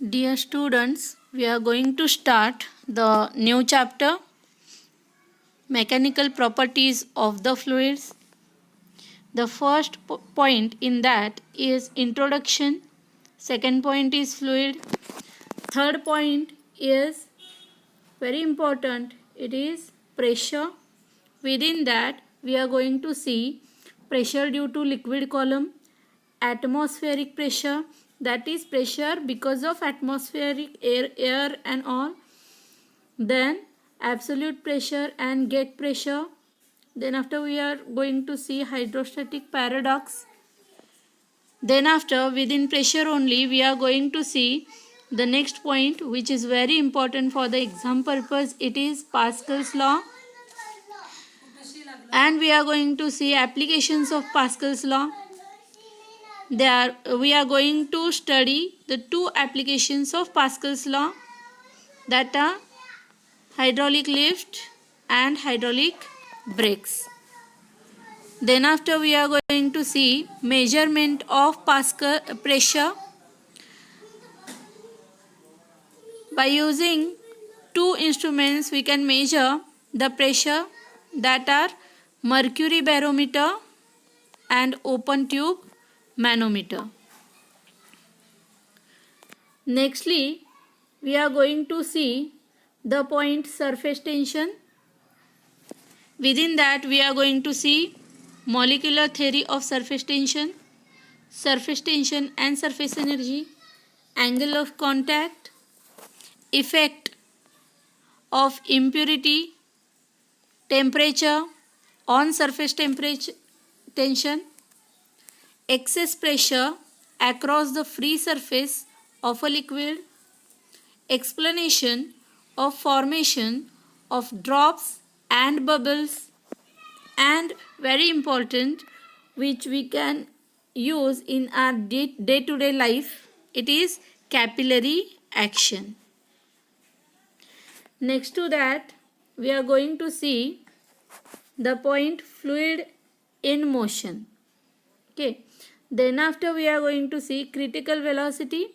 Dear students, we are going to start the new chapter, Mechanical Properties of the Fluids. The first point in that is introduction. Second point is fluid. Third point is very important. It is pressure. Within that, we are going to see pressure due to liquid column, atmospheric pressure, that is pressure because of atmospheric air and all. Then absolute pressure and gate pressure. Then after we are going to see hydrostatic paradox. Then after within pressure only we are going to see the next point, which is very important for the exam purpose. It is Pascal's law, and we are going to see applications of Pascal's law. We are going to study the two applications of Pascal's law, that are hydraulic lift and hydraulic brakes. Then after we are going to see measurement of Pascal pressure. By using two instruments we can measure the pressure, that are mercury barometer and open tube manometer. Nextly, we are going to see the point surface tension. Within that we are going to see molecular theory of surface tension and surface energy, angle of contact, effect of impurity, temperature on surface temperature tension, excess pressure across the free surface of a liquid, explanation of formation of drops and bubbles, and very important, which we can use in our day-to-day life, it is capillary action. Next to that, we are going to see the point fluid in motion. Okay. Then after we are going to see critical velocity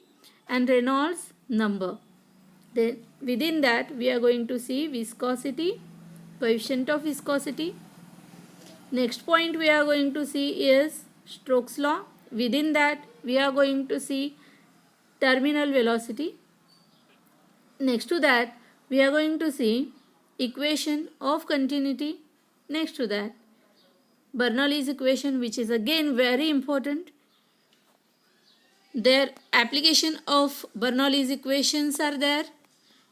and Reynolds number. Then within that we are going to see viscosity, coefficient of viscosity. Next point we are going to see is Stokes law. Within that we are going to see terminal velocity. Next to that we are going to see equation of continuity. Next to that Bernoulli's equation, which is again very important. Their application of Bernoulli's equations are there,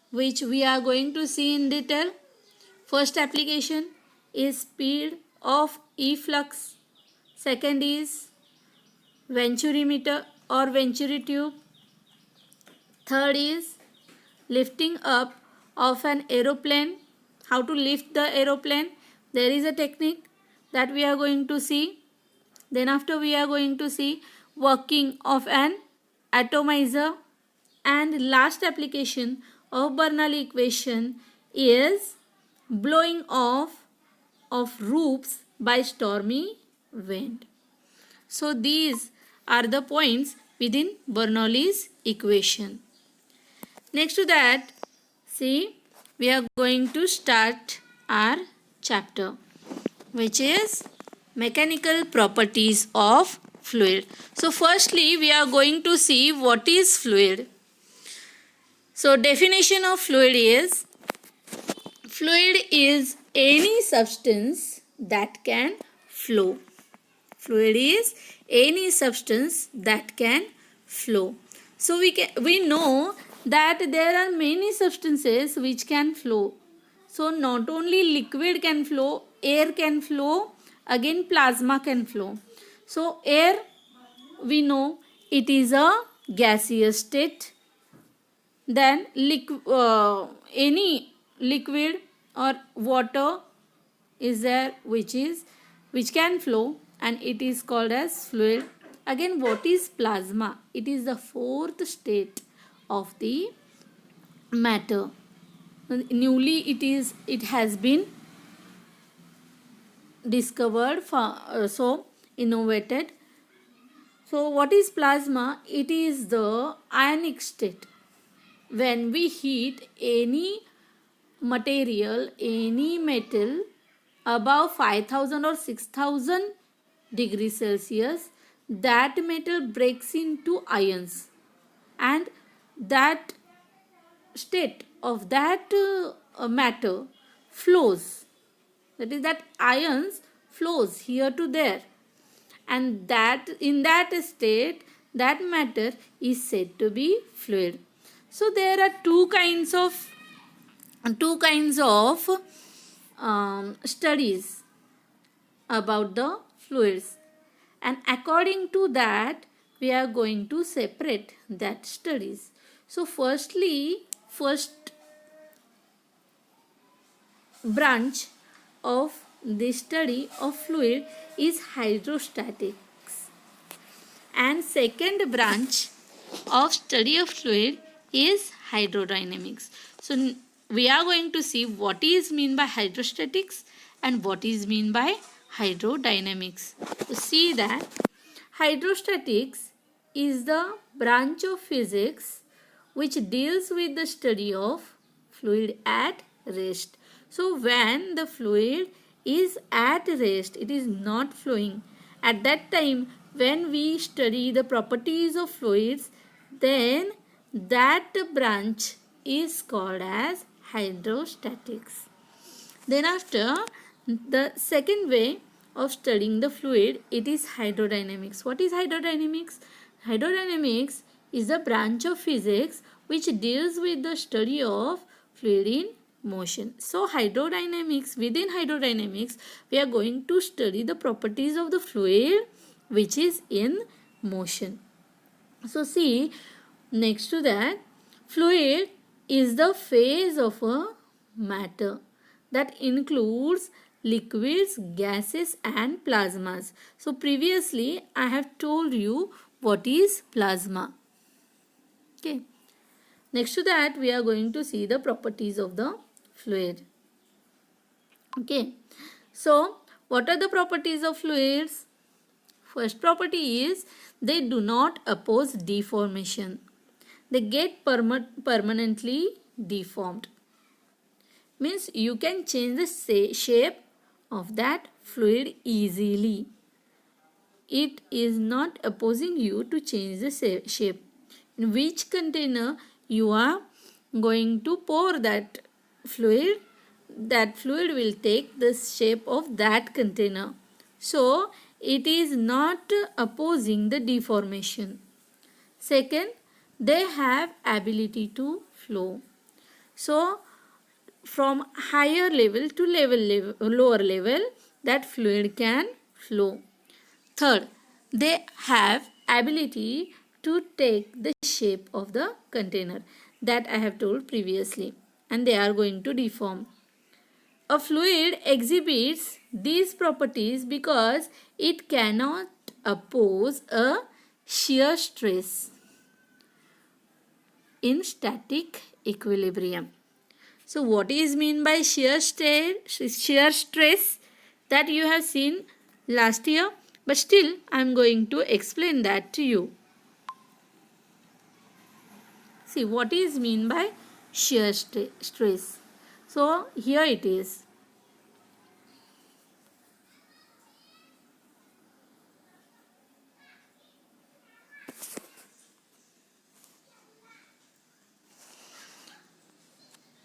which we are going to see in detail. First application is speed of efflux. Second is venturimeter or venturi tube. Third is lifting up of an aeroplane. How to lift the aeroplane? There is a technique that we are going to see. Then after we are going to see working of an atomizer, and last application of Bernoulli equation is blowing off of roofs by stormy wind. So these are the points within Bernoulli's equation. Next to that, see, we are going to start our chapter, which is mechanical properties of fluid. So firstly we are going to see what is fluid. So definition of fluid is any substance that can flow. Fluid is any substance that can flow. So we know that there are many substances which can flow. So not only liquid can flow, air can flow, again plasma can flow. So air, we know it is a gaseous state. Then any liquid or water is there which can flow, and it is called as fluid. Again, what is plasma? It is the fourth state of the matter. Newly it has been discovered, so innovated. So what is plasma? It is the ionic state. when we heat any material, any metal above 5000 or 6000 degrees Celsius, that metal breaks into ions, and that state of that matter flows. That is, that ions flows here to there, and that in that state that matter is said to be fluid. So there are two kinds of studies about the fluids, and according to that we are going to separate that studies. So first branch of the study of fluid is hydrostatics, and second branch of study of fluid is hydrodynamics. So we are going to see what is mean by hydrostatics and what is mean by hydrodynamics. To see that hydrostatics is the branch of physics which deals with the study of fluid at rest. So when the fluid is at rest, it is not flowing. At that time, when we study the properties of fluids, then that branch is called as hydrostatics. Then after, the second way of studying the fluid, it is hydrodynamics. What is hydrodynamics? Hydrodynamics is the branch of physics which deals with the study of fluid in motion. So within hydrodynamics, we are going to study the properties of the fluid which is in motion. So see, next to that, fluid is the phase of a matter that includes liquids, gases and plasmas. So previously I have told you what is plasma. Okay. Next to that, we are going to see the properties of the fluid. Okay. So what are the properties of fluids? First property is they do not oppose deformation. They get permanently deformed. Means you can change the shape of that fluid easily. It is not opposing you to change the shape. In which container you are going to pour that fluid will take the shape of that container. So it is not opposing the deformation. Second, they have ability to flow. So from higher level to lower level, that fluid can flow. Third, they have ability to take the shape of the container, that I have told previously, and they are going to deform. A fluid exhibits these properties because it cannot oppose a shear stress in static equilibrium. So what is mean by shear stress? That you have seen last year, but still I am going to explain that to you. See, what is mean by shear stress? So here it is.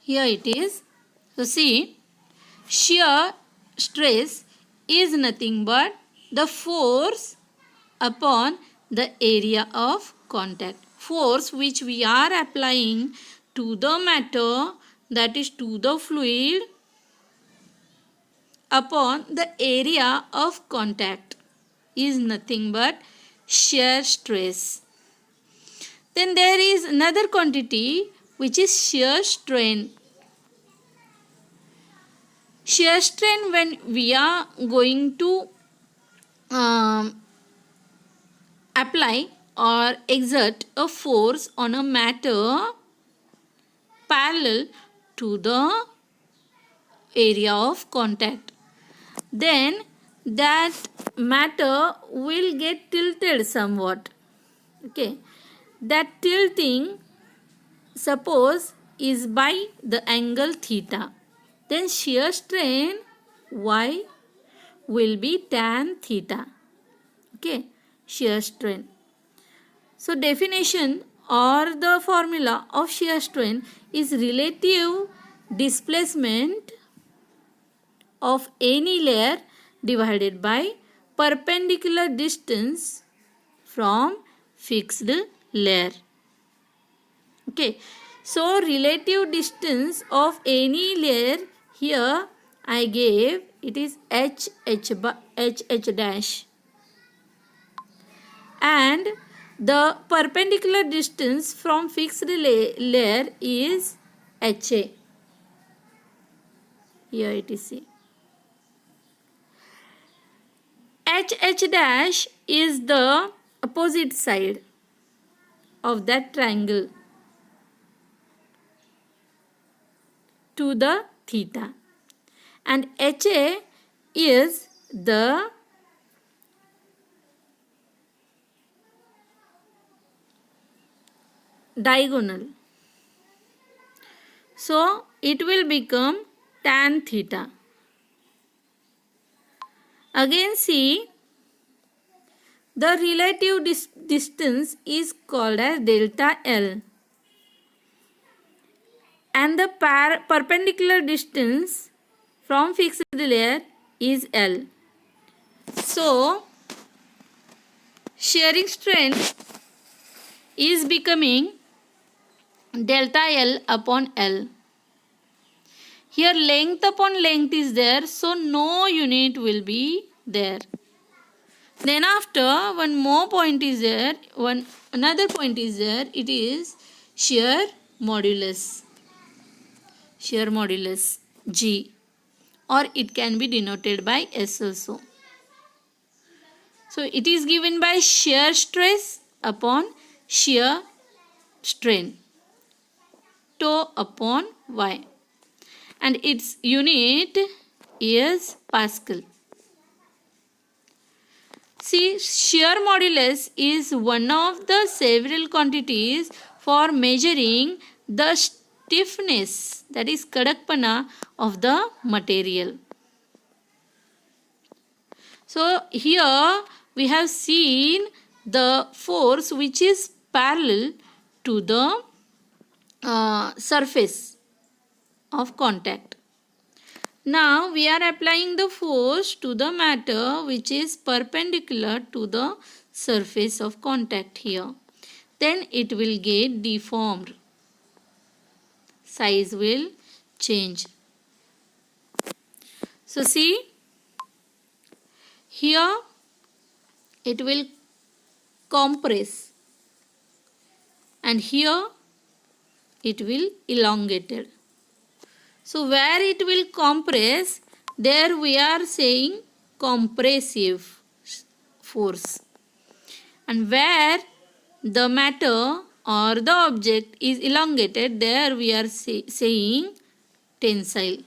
Here it is. So see, shear stress is nothing but the force upon the area of contact. Force which we are applying to the matter, that is to the fluid, upon the area of contact is nothing but shear stress. Then there is another quantity which is shear strain. Shear strain, when we are going to apply or exert a force on a matter parallel to the area of contact, then that matter will get tilted somewhat. Okay, that tilting suppose is by the angle theta, then shear strain Y will be tan theta. Okay, shear strain. So definition or the formula of shear strain is relative displacement of any layer divided by perpendicular distance from fixed layer. Okay, so relative distance of any layer, here I gave it is h dash, and the perpendicular distance from fixed layer is HA. Here it is C. H dash is the opposite side of that triangle to the theta, and HA is the diagonal. So it will become tan theta. Again see, the relative distance is called as delta L, and the perpendicular distance from fixed layer is L. So shearing strength is becoming delta L upon L. Here length upon length is there, so no unit will be there. Then after, one more point is there, another point is there, it is shear modulus. Shear modulus G, or it can be denoted by S also. So it is given by shear stress upon shear strain, tau upon Y, and its unit is Pascal. See, shear modulus is one of the several quantities for measuring the stiffness, that is kadakpana, of the material. So here we have seen the force which is parallel to the surface of contact. Now we are applying the force to the matter which is perpendicular to the surface of contact here. Then it will get deformed. Size will change. So see, here it will compress, and here it will elongated. So where it will compress, there we are saying compressive force, and where the matter or the object is elongated, there we are saying tensile.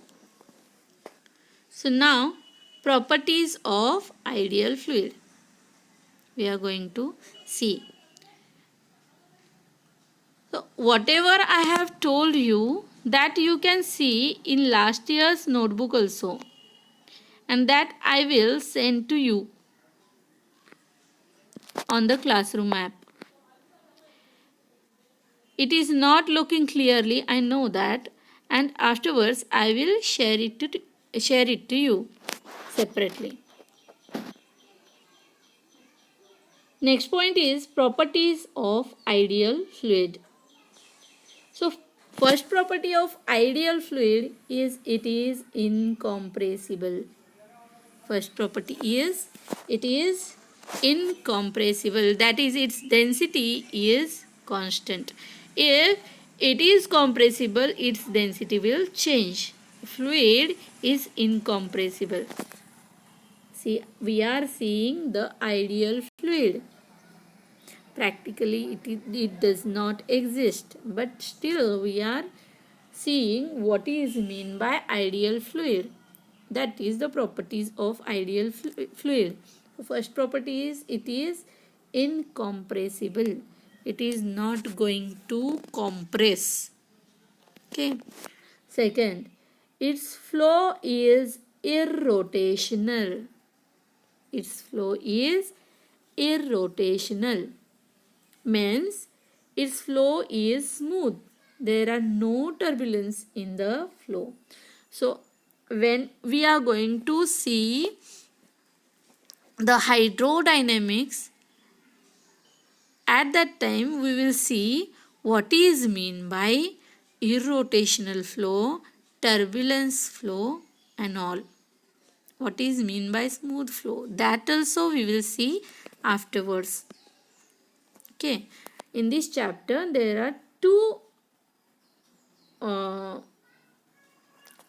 So now properties of ideal fluid we are going to see. So whatever I have told you, that you can see in last year's notebook also, and that I will send to you on the classroom app. It is not looking clearly, I know that, and afterwards I will share it to you separately. Next point is properties of ideal fluid. So first property of ideal fluid is it is incompressible. First property is it is incompressible, that is its density is constant. If it is compressible, its density will change. Fluid is incompressible. See, we are seeing the ideal fluid. Practically it does not exist, but still we are seeing what is meant by ideal fluid. That is the properties of ideal fluid. The first property is it is incompressible. It is not going to compress. Okay. Second, its flow is irrotational. Its flow is irrotational. Means its flow is smooth. There are no turbulence in the flow. So when we are going to see the hydrodynamics, at that time we will see what is mean by irrotational flow, turbulence flow and all. What is mean by smooth flow, that also we will see afterwards. Okay, in this chapter there are two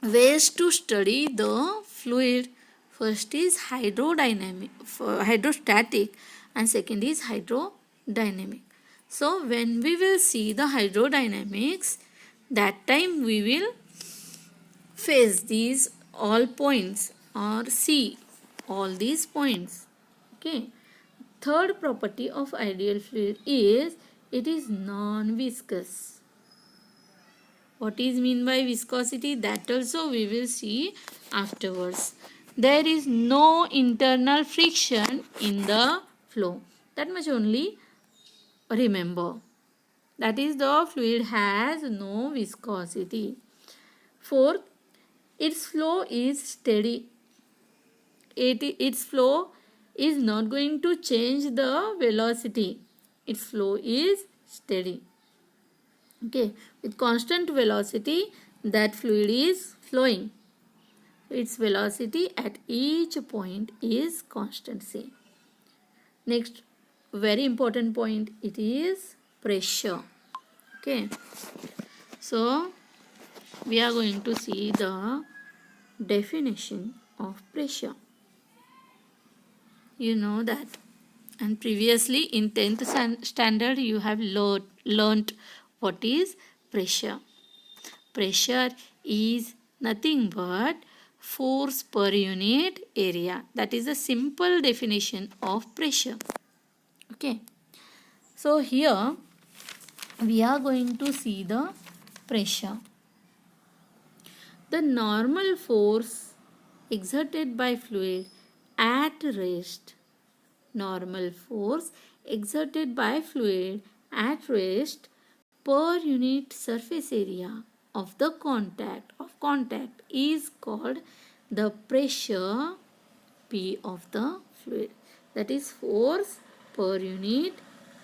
ways to study the fluid. First is hydrostatic and second is hydrodynamic. So when we will see the hydrodynamics, that time we will face these all points or see all these points. Okay. Third property of ideal fluid is it is non-viscous. What is mean by viscosity, that also we will see afterwards. There is no internal friction in the flow. That much only remember. That is, the fluid has no viscosity. Fourth, its flow is steady. Its flow is not going to change the velocity. Its flow is steady. Okay, with constant velocity that fluid is flowing. Its velocity at each point is constant. See. Next, very important point, it is pressure. Okay, so we are going to see the definition of pressure. You know that, and previously in 10th standard you have learnt what is pressure. Pressure is nothing but force per unit area. That is a simple definition of pressure. Okay, so here we are going to see the pressure. The normal force exerted by fluid at rest. Normal force exerted by fluid at rest per unit surface area of the contact is called the pressure P of the fluid. That is force per unit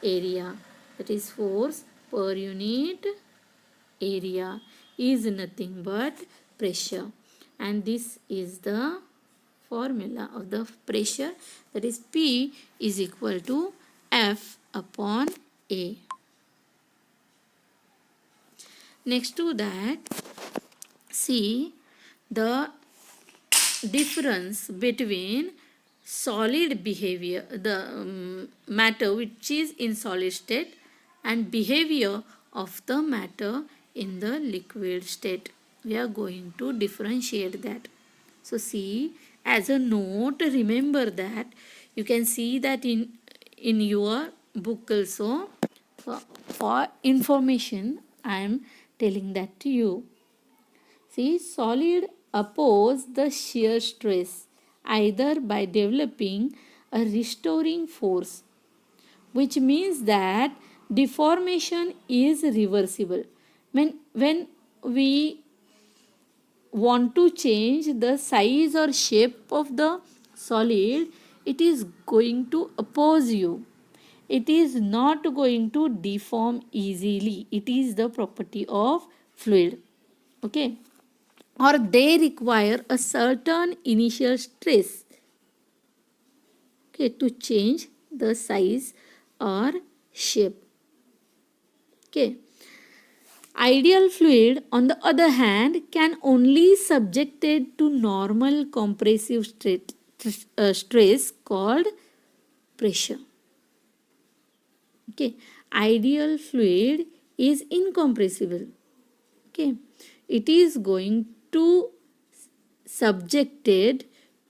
area. That is force per unit area is nothing but pressure, and this is the formula of the pressure, that is P is equal to F upon A. Next to that, see the difference between solid behavior, the matter which is in solid state, and behavior of the matter in the liquid state. We are going to differentiate that. So see, as a note, remember that you can see that in your book also. For information, I am telling that to you. See, solid oppose the shear stress either by developing a restoring force, which means that deformation is reversible. When we want to change the size or shape of the solid, it is going to oppose you. It is not going to deform easily. It is the property of fluid. Okay, or they require a certain initial stress, okay, to change the size or shape. Okay, ideal fluid on the other hand can only subjected to normal compressive stress called pressure. Okay, ideal fluid is incompressible. Okay, it is going to subjected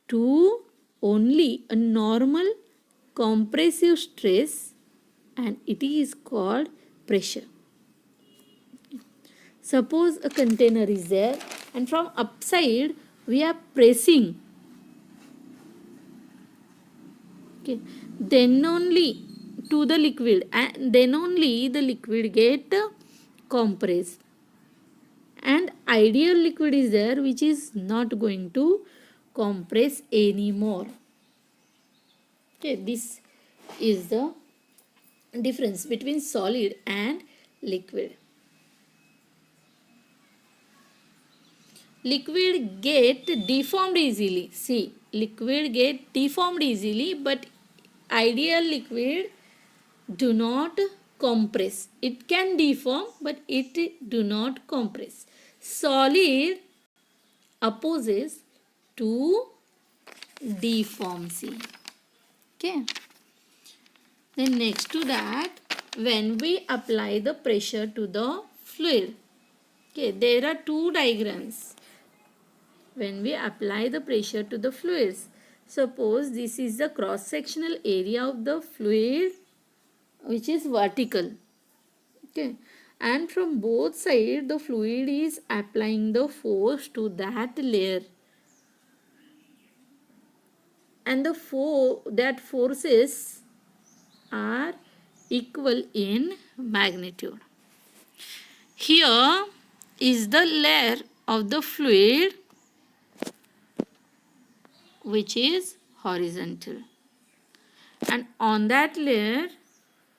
to only a normal compressive stress and it is called pressure. Suppose a container is there and from upside we are pressing. Okay, then only to the liquid, and then only the liquid get compressed. And ideal liquid is there which is not going to compress anymore. Okay, this is the difference between solid and liquid. Liquid get deformed easily. See, liquid get deformed easily, but ideal liquid do not compress. It can deform, but it do not compress. Solid opposes to deform. See. Okay. Then next to that, when we apply the pressure to the fluid. Okay, there are two diagrams. When we apply the pressure to the fluids, suppose this is the cross-sectional area of the fluid which is vertical. Okay, and from both sides the fluid is applying the force to that layer, and that forces are equal in magnitude. Here is the layer of the fluid which is horizontal, and on that layer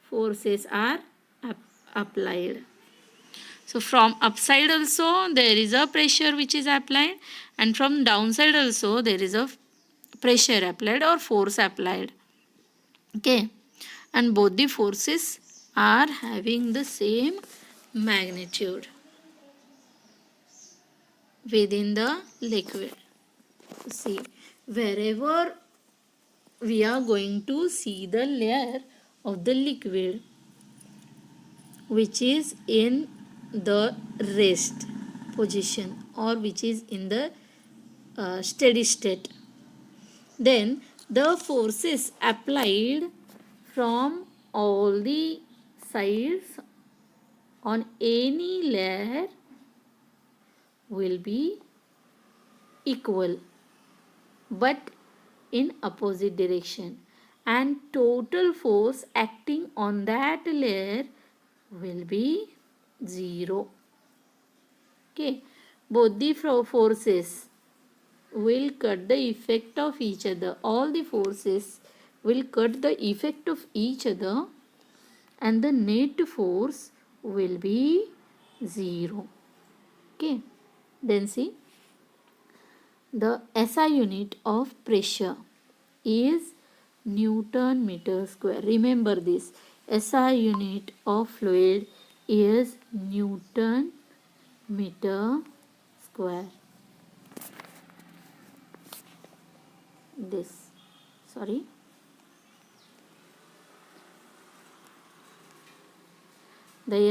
forces are applied. So from upside also there is a pressure which is applied, and from downside also there is a pressure applied or force applied. Okay, and both the forces are having the same magnitude within the liquid. See, wherever we are going to see the layer of the liquid which is in the rest position or which is in the steady state, then the forces applied from all the sides on any layer will be equal but in opposite direction, and total force acting on that layer will be 0. Okay, both the forces will cut the effect of each other. All the forces will cut the effect of each other, and the net force will be 0. Okay, then see, the SI unit of pressure is Newton meter square. Remember this, SI unit of fluid is Newton meter square. The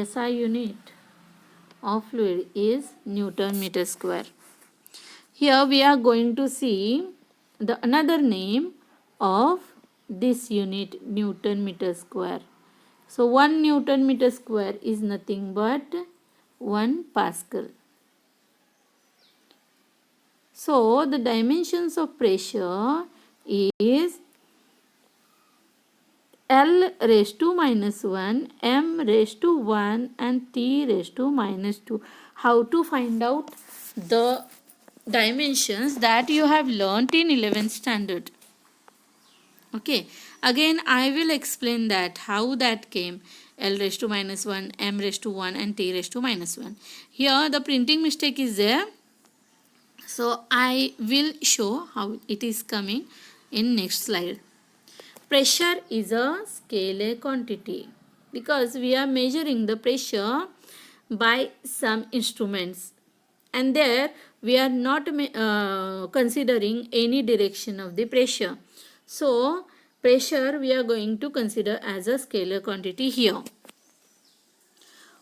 SI unit of fluid is Newton meter square. Here we are going to see the another name of this unit, Newton meter square. So 1 Newton meter square is nothing but 1 Pascal. So the dimensions of pressure is L raised to minus 1, M raised to 1 and T raised to minus 2. How to find out the dimensions that you have learnt in 11th standard. Okay, again I will explain that how that came. L raised to minus 1, M raised to 1 and T raised to minus 1. Here the printing mistake is there. So I will show how it is coming in next slide. Pressure is a scalar quantity because we are measuring the pressure by some instruments, and there we are not considering any direction of the pressure. So pressure we are going to consider as a scalar quantity here.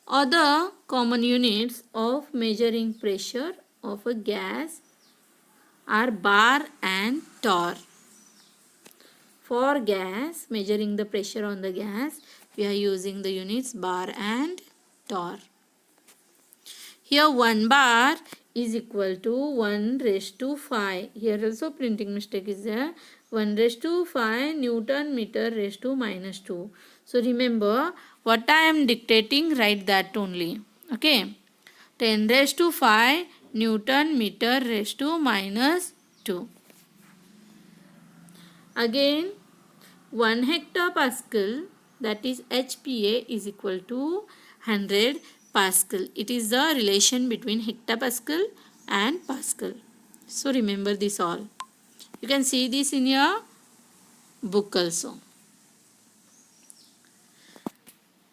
Other common units of measuring pressure of a gas are bar and torr. For gas, measuring the pressure on the gas, We are using the units bar and torr. Here 1 bar is equal to 1 raised to 5. Here also printing mistake is there. 1 raised to 5 Newton meter raised to minus 2. So remember what I am dictating, write that only. Okay. 10 raised to 5 Newton meter raised to minus 2. Again 1 hectopascal, that is HPA, is equal to 100 Pascal. It is the relation between hectopascal and Pascal. So remember this all. You can see this in your book also.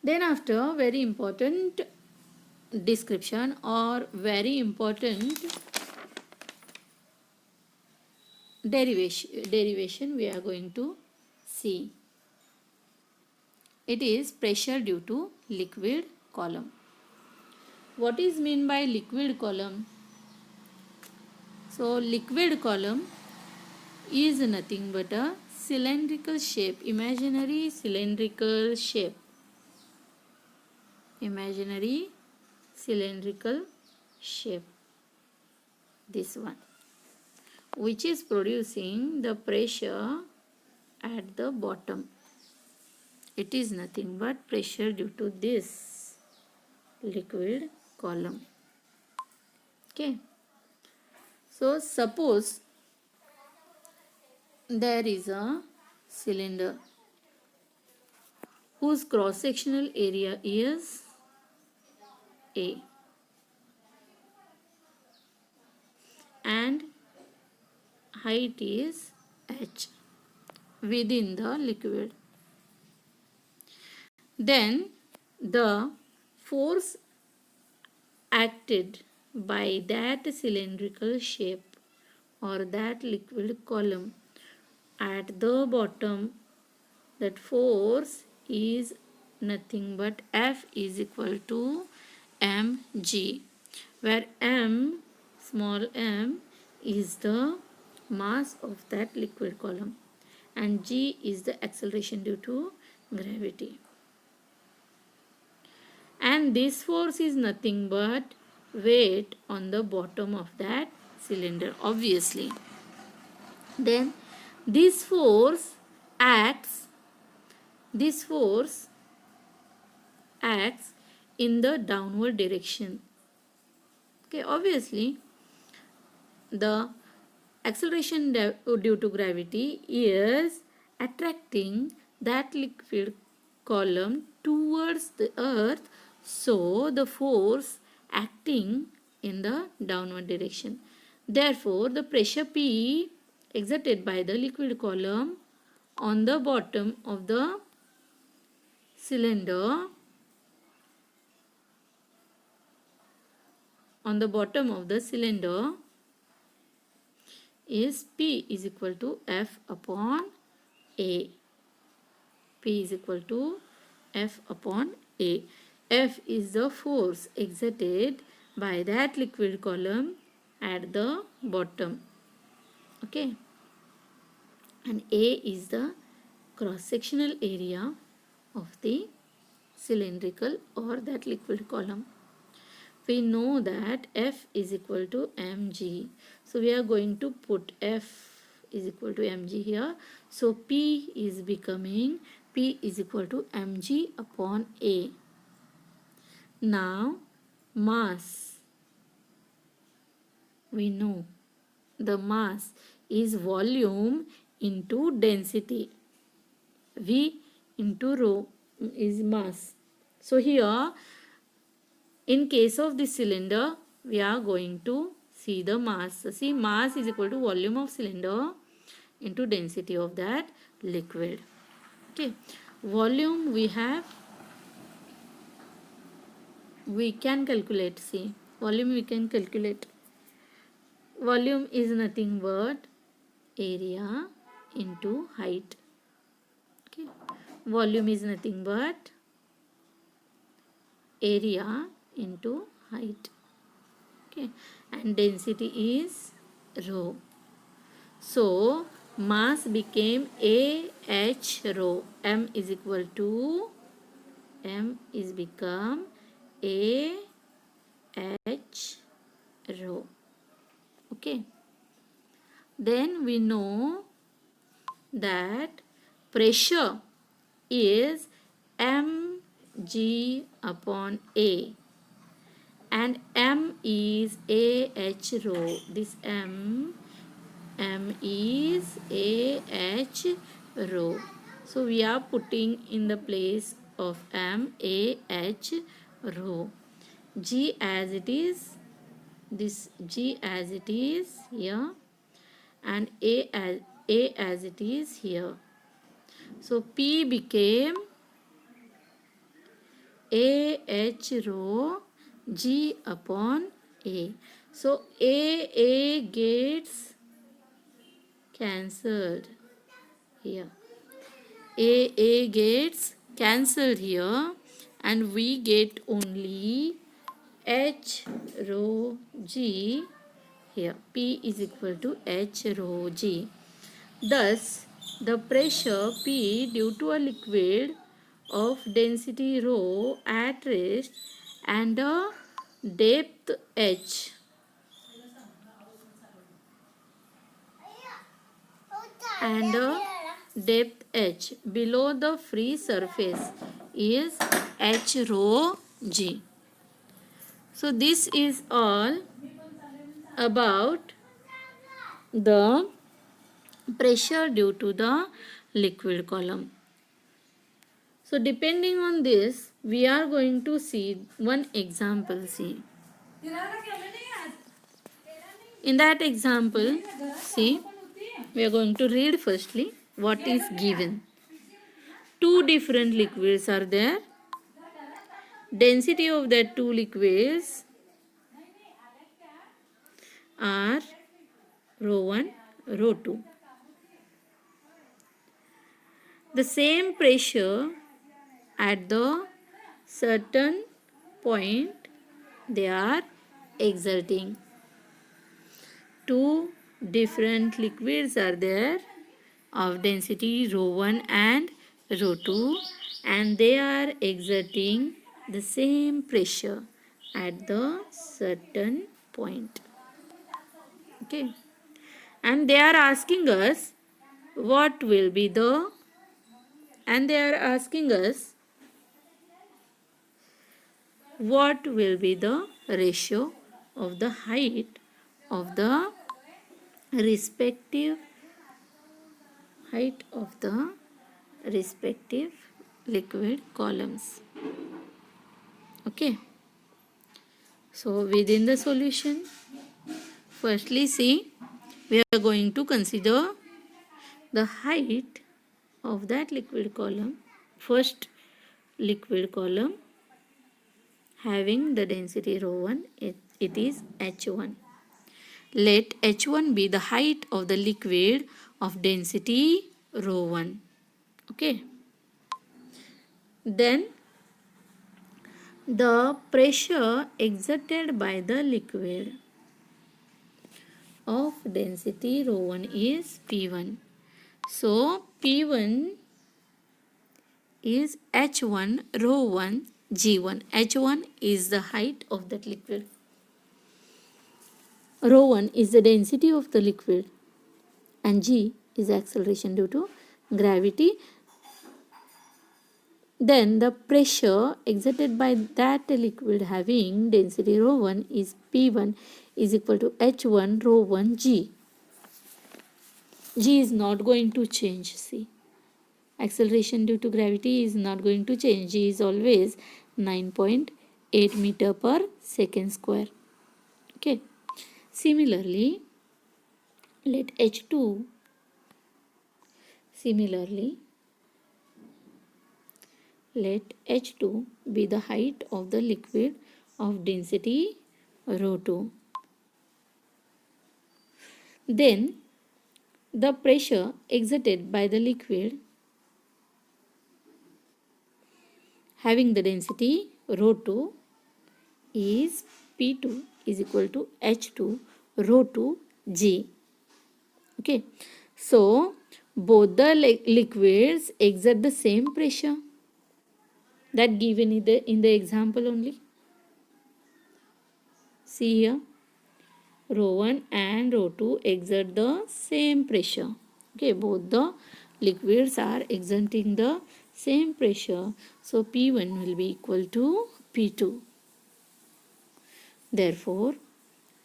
Then after, very important description or very important derivation we are going to see. It is pressure due to liquid column. What is meant by liquid column? So liquid column is nothing but a cylindrical shape, imaginary cylindrical shape, this one, which is producing the pressure at the bottom. It is nothing but pressure due to this liquid column. Okay. So suppose there is a cylinder whose cross-sectional area is A and height is H within the liquid. Then the force acted by that cylindrical shape or that liquid column at the bottom, that force is nothing but F is equal to mg, where m, small m, is the mass of that liquid column and g is the acceleration due to gravity. And this force is nothing but weight on the bottom of that cylinder, obviously. Then this force acts in the downward direction. Okay, obviously the acceleration due to gravity is attracting that liquid column towards the earth, so the force acting in the downward direction. Therefore, the pressure P exerted by the liquid column on the bottom of the cylinder is P is equal to F upon A. P is equal to F upon A. F is the force exerted by that liquid column at the bottom. Okay. And A is the cross-sectional area of the cylindrical or that liquid column. We know that F is equal to mg. So we are going to put F is equal to mg here. So P is becoming P is equal to mg upon A. Now mass. We know the mass is volume into density. V into rho is mass. So here, in case of this cylinder, we are going to see the mass. See, mass is equal to volume of cylinder into density of that liquid. Okay, volume we can calculate. See, volume we can calculate. Volume is nothing but area into height. Okay, volume is nothing but area into height. Okay, and density is rho. So mass became AH rho. M is equal to M is become A H rho. Okay. Then we know that pressure is mg upon A, and M is AH rho. This M is AH rho. So we are putting in the place of M AH rho. G as it is, this G as it is here, and A as it is here. So P became AH rho G upon A. So A gets cancelled here. A gets cancelled here, and we get only H rho G here. P is equal to H rho G. Thus, the pressure P due to a liquid of density rho at rest and a depth H and a depth H below the free surface is H rho G. So this is all about the pressure due to the liquid column. So depending on this, we are going to see one example. See, in that example, see, we are going to read firstly what is given. Two different liquids are there. Density of that two liquids are rho 1, rho 2. The same pressure at the certain point they are exerting. Two different liquids are there of density rho 1 and rho 2, and they are exerting the same pressure at the certain point. Okay, and they are asking us what will be the, and they are asking us what will be the ratio of the height of the respective liquid columns. Okay, so within the solution, firstly see, we are going to consider the height of that liquid column. First liquid column having the density rho 1, it is H1. Let H1 be the height of the liquid of density rho 1. Okay. Then the pressure exerted by the liquid of density rho 1 is P1. So P1 is H1 rho 1 G1. H1 is the height of that liquid. Rho 1 is the density of the liquid, and G is acceleration due to gravity. Then the pressure exerted by that liquid having density rho 1 is P1 is equal to H1 rho 1 G. G is not going to change. See, acceleration due to gravity is not going to change. G is always 9.8 meter per second square. Okay. Similarly, let H2 be the height of the liquid of density rho 2. Then the pressure exerted by the liquid having the density rho 2 is P2 is equal to H2 rho 2 G. Okay, so both the liquids exert the same pressure. that given in the example only. See here, rho 1 and rho 2 exert the same pressure. Okay, both the liquids are exerting the same pressure. So P1 will be equal to P2. Therefore,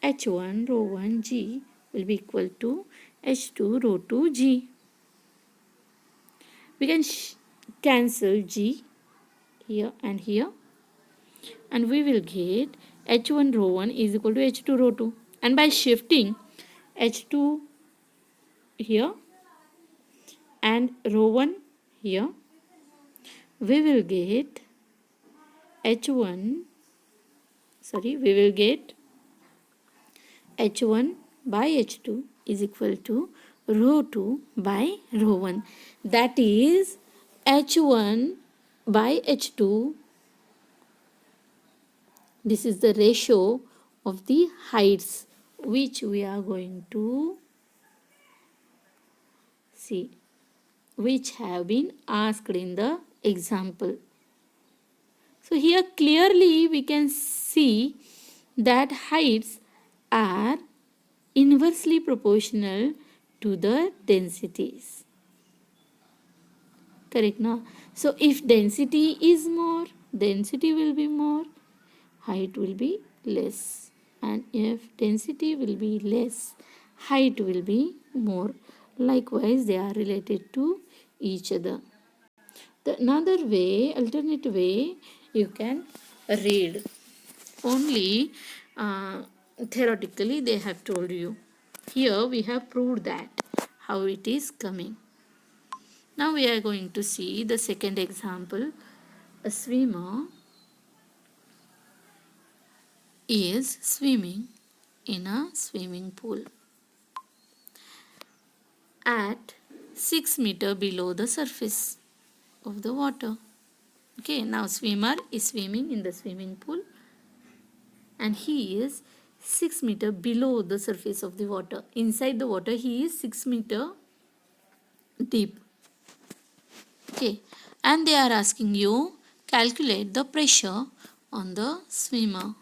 H1 rho 1 G will be equal to H2 rho 2 G. We can cancel G here and here, and we will get H1 rho 1 is equal to H2 rho 2. And by shifting H2 here and rho 1 here, we will get H1, we will get H1 by H2 is equal to rho 2 by rho 1. That is H1 by H2. This is the ratio of the heights which we are going to see, which have been asked in the example. So here clearly we can see that heights are inversely proportional to the densities. Correct now? So if density is more, density will be more, height will be less. And if density will be less, height will be more. Likewise, they are related to each other. The another way, alternate way, you can read. Only theoretically they have told you. Here we have proved that how it is coming. Now we are going to see the second example. A swimmer is swimming in a swimming pool at 6 meters below the surface of the water. Okay, now swimmer is swimming in the swimming pool and he is 6 meters below the surface of the water. Inside the water he is 6 meters deep. Okay, and they are asking you calculate the pressure on the swimmer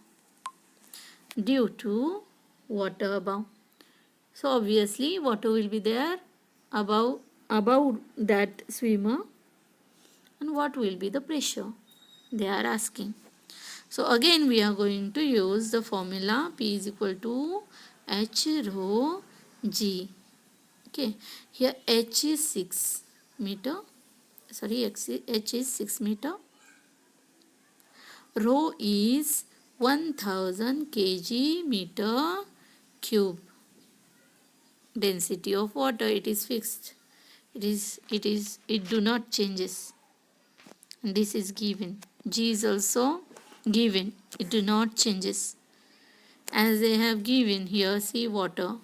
due to water above. So obviously water will be there above that swimmer, and what will be the pressure they are asking. So again we are going to use the formula P is equal to H rho G. Okay, here H is 6 meter, H is 6 meter, rho is 1000 kg meter cube. Density of water, it is fixed. It do not changes. And this is given. G is also given. It do not changes. As they have given here, see water.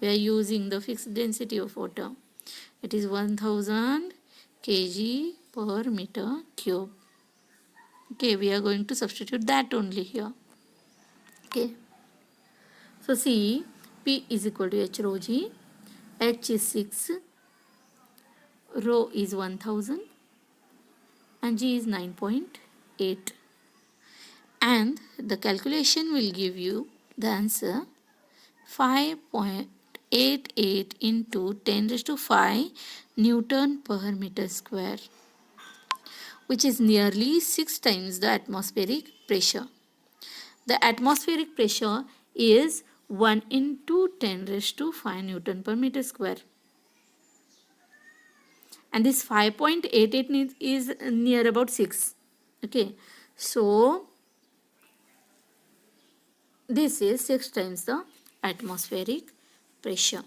We are using the fixed density of water. It is 1000 kg per meter cube. Okay, we are going to substitute that only here. Okay. So see, P is equal to H rho G. H is 6. Rho is 1000. And G is 9.8. And the calculation will give you the answer 5.88 into 10 raised to 5 Newton per meter square, which is nearly 6 times the atmospheric pressure. The atmospheric pressure is 1 into 10 raised to 5 Newton per meter square. And this 5.88 is near about 6. Okay, so this is 6 times the atmospheric pressure.